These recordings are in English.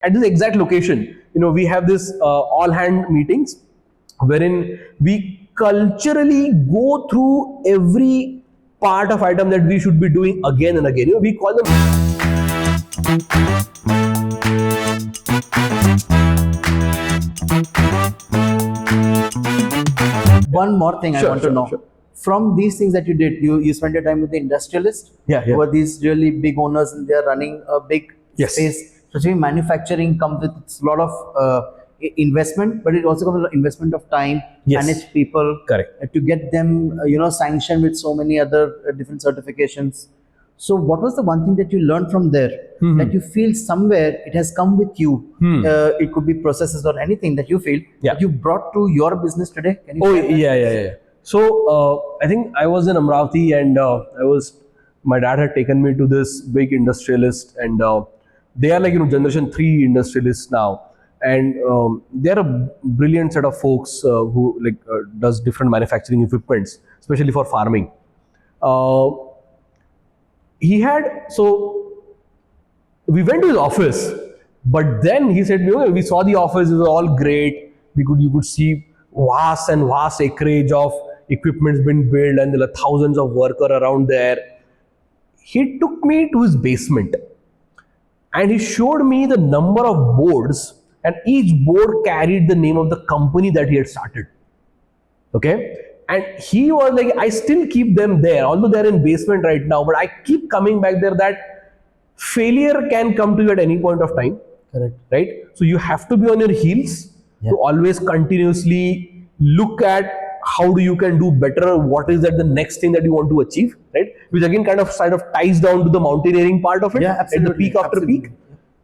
at this exact location, we have this all hand meetings wherein we culturally go through every part of item that we should be doing again and again. We call them. One more thing I want to know. Sure. From these things that you did, you spent your time with the industrialist. Yeah. Who are these really big owners and they're running a big space. Especially manufacturing comes with a lot of investment, but it also comes with investment of time, manage people, to get them sanctioned with so many other different certifications. So what was the one thing that you learned from there that you feel somewhere it has come with you? It could be processes or anything that you feel that you brought to your business today. Can you Yeah. So I think I was in Amravati and my dad had taken me to this big industrialist, and they are like generation 3 industrialists now, and they are a brilliant set of folks who does different manufacturing equipments, especially for farming. We went to his office, but then he said, we saw the office, it was all great. You could see vast acreage of equipment's been built, and there are thousands of workers around there. He took me to his basement and he showed me the number of boards, and each board carried the name of the company that he had started. Okay? And he was like, I still keep them there, although they're in basement right now, but I keep coming back there. That failure can come to you at any point of time. Correct. Right? So you have to be on your heels to always continuously look at how you can do better, what is that the next thing that you want to achieve, right? Which again kind of ties down to the mountaineering part of it, at the peak after peak.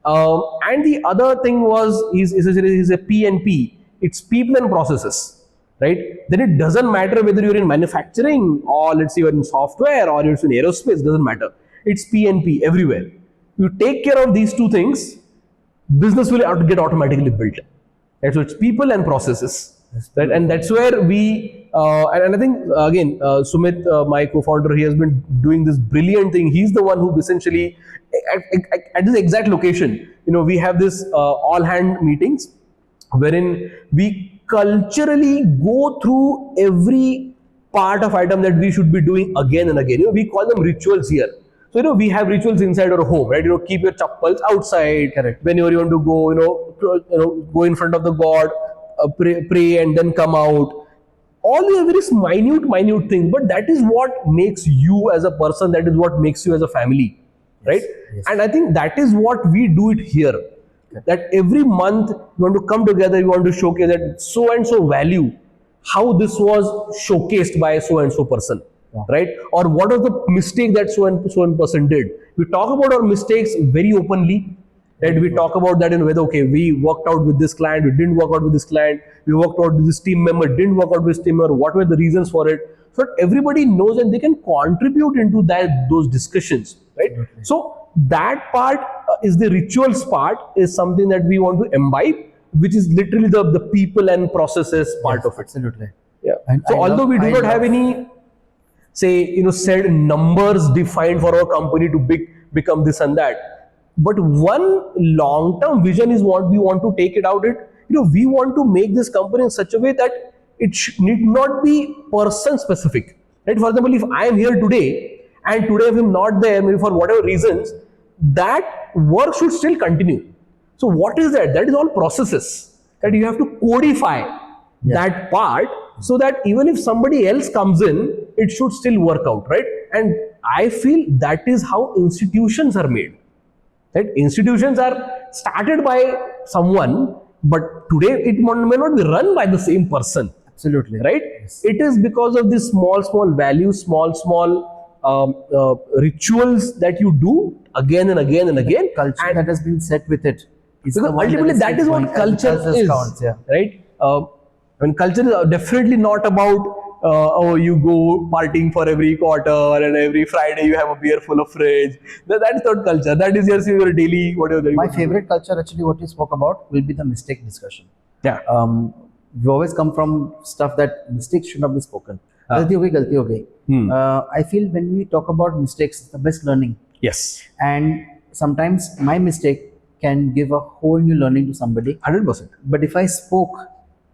And the other thing was, he's a P&P, it's people and processes, right? Then it doesn't matter whether you're in manufacturing or let's say you're in software or you're in aerospace, doesn't matter. It's P&P everywhere. You take care of these two things, business will get automatically built. Right? So it's people and processes. Right? And that's where we, and I think again, Sumit, my co-founder, he has been doing this brilliant thing. He's the one who essentially, at this exact location, we have this all hand meetings wherein we culturally go through every part of item that we should be doing again and again. We call them rituals here. So we have rituals inside our home, right? Keep your chappals outside. Correct. Whenever you want to go, go in front of the God, pray and then come out. All these very minute things, but that is what makes you as a person, that is what makes you as a family, right? Yes. And I think that is what we do it here. That every month you want to come together, you want to showcase that so and so value, how this was showcased by so and so person, right? Or what was the mistake that so and person did. We talk about our mistakes very openly. Right? We talk about that in whether, okay, we worked out with this client, we didn't work out with this client, we worked out with this team member, didn't work out with this team member, what were the reasons for it? So that everybody knows and they can contribute into those discussions, right? Okay. So that part is the rituals part, is something that we want to imbibe, which is literally the people and processes part of it. Absolutely. Yeah. And so although we do not have any, say, said numbers defined for our company to become this and that, but one long-term vision is what we want to take it out. We want to make this company in such a way that it need not be person-specific. Right? For example, if I am here today and today if I'm not there, maybe for whatever reasons, that work should still continue. So what is that? That is all processes that you have to codify that part, so that even if somebody else comes in, it should still work out, right? And I feel that is how institutions are made. Right? Institutions are started by someone, but today it may not be run by the same person. Absolutely. Right? Yes. It is because of these small values, small rituals that you do again and again and again. The culture that has been set with it. Because ultimately that is what culture is. Counts, right? When culture is definitely not about you go partying for every quarter and every Friday you have a beer full of fridge. That's not culture. That is just your daily whatever. My favorite culture, actually, what you spoke about, will be the mistake discussion. Yeah. We always come from stuff that mistakes should not be spoken. Galti ho gayi. I feel when we talk about mistakes, it's the best learning. Yes. And sometimes my mistake can give a whole new learning to somebody. 100%. But if I spoke,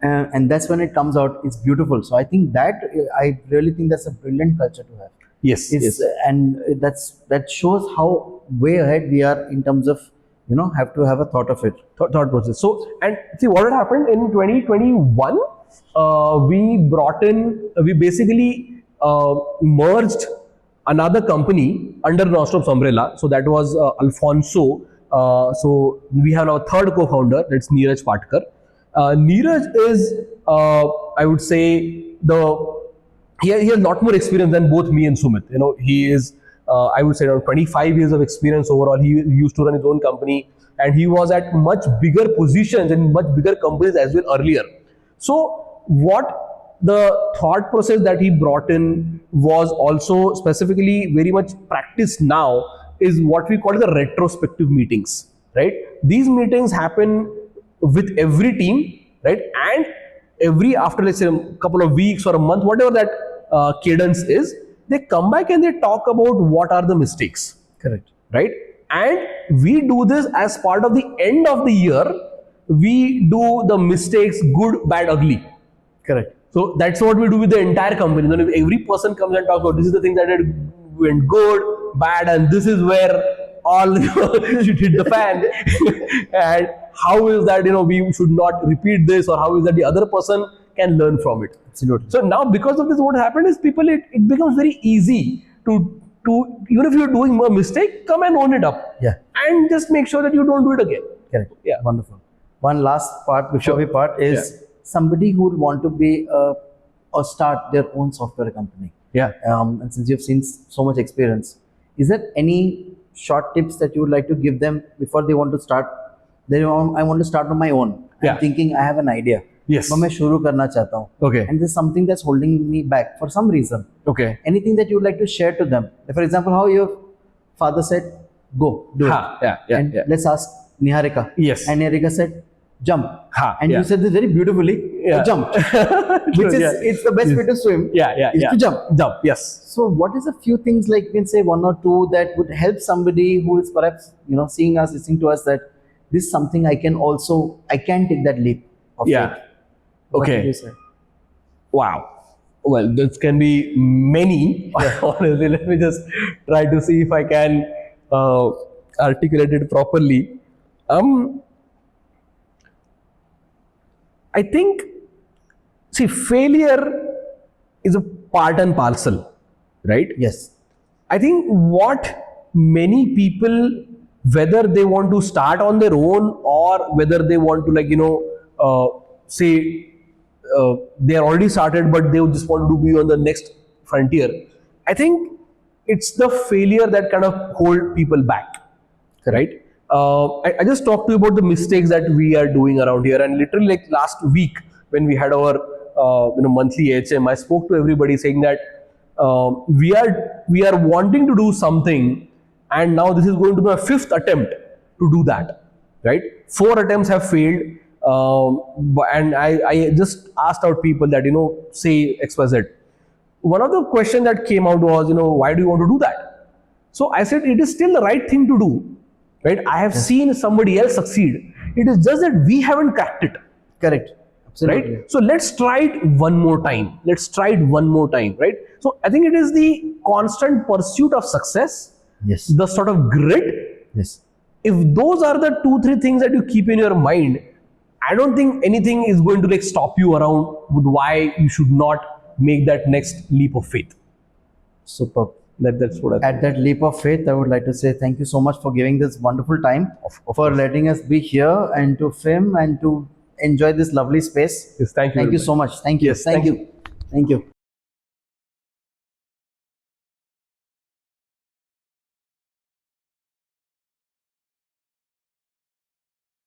and that's when it comes out, it's beautiful. So I think that I really think that's a brilliant culture to have. Yes. It's, and that shows how way ahead we are in terms of, you know, have to have a thought of it. Thought process. So, and see what had happened in 2021, we basically merged another company under Nostrop's umbrella. So that was Alfonso. So we have our third co-founder, that's Neeraj Patkar. Neeraj is, I would say, he has a lot more experience than both me and Sumit. You know, he is, I would say, around 25 years of experience overall. He used to run his own company, and he was at much bigger positions in much bigger companies as well earlier. So what the thought process that he brought in was also specifically very much practiced now is what we call the retrospective meetings, right? These meetings happen with every team, right? And every, after let's say a couple of weeks or a month, whatever that cadence is, they come back and they talk about what are the mistakes. Correct. Right? And we do this as part of the end of the year. We do the mistakes, good, bad, ugly. Correct. So that's what we do with the entire company. Then every person comes and talks about this is the thing that went good, bad, and this is where all should hit the fan. And how is that, you know, we should not repeat this, or how is that the other person can learn from it. Absolutely. So now because of this, what happened is people, it becomes very easy to even if you're doing a mistake, come and own it up. Yeah. And just make sure that you don't do it again. Correct. Yeah. Wonderful. One last part before we part is somebody who would want to be or start their own software company. Yeah. And since you've seen so much experience, is there any short tips that you would like to give them before they want to start? I want to start on my own. I'm thinking I have an idea. Yes. मैं शुरू करना चाहता हूँ. Okay. And there's something that's holding me back for some reason. Okay. Anything that you would like to share to them? For example, how your father said, "Go, do it." And let's ask Niharika. Yes. And Niharika said, "Jump." And you said this very beautifully. Jump. Which is it's the best way to swim. Is to jump. Jump. Yes. So, what is a few things, like you can say one or two, that would help somebody who is perhaps, you know, seeing us, listening to us, that this is something I can take that leap of faith. What would you say? Wow. Well, this can be many. Honestly, let me just try to see if I can articulate it properly. I think, see, failure is a part and parcel, right? Yes. I think what many people, whether they want to start on their own or whether they want to, like, you know, say they are already started but they just want to be on the next frontier, I think it's the failure that kind of hold people back, right? I just talked to you about the mistakes that we are doing around here, and literally like last week when we had our monthly HM, I spoke to everybody saying that we are wanting to do something, and now this is going to be a 5th attempt to do that, right? 4 attempts have failed. And I just asked out people that, you know, say XYZ. One of the questions that came out was, you know, why do you want to do that? So I said, it is still the right thing to do, right? I have seen somebody else succeed. It is just that we haven't cracked it. Correct. Absolutely. Right? So let's try it one more time. Right? So I think it is the constant pursuit of success. Yes. The sort of grit. Yes. If those are the 2-3 things that you keep in your mind, I don't think anything is going to like stop you around with why you should not make that next leap of faith. Superb. That's what I think. At that leap of faith, I would like to say thank you so much for giving this wonderful time, for letting us be here and to film and to enjoy this lovely space. Yes, thank you. Thank you so much. Thank you. Yes, thank you. Thank you.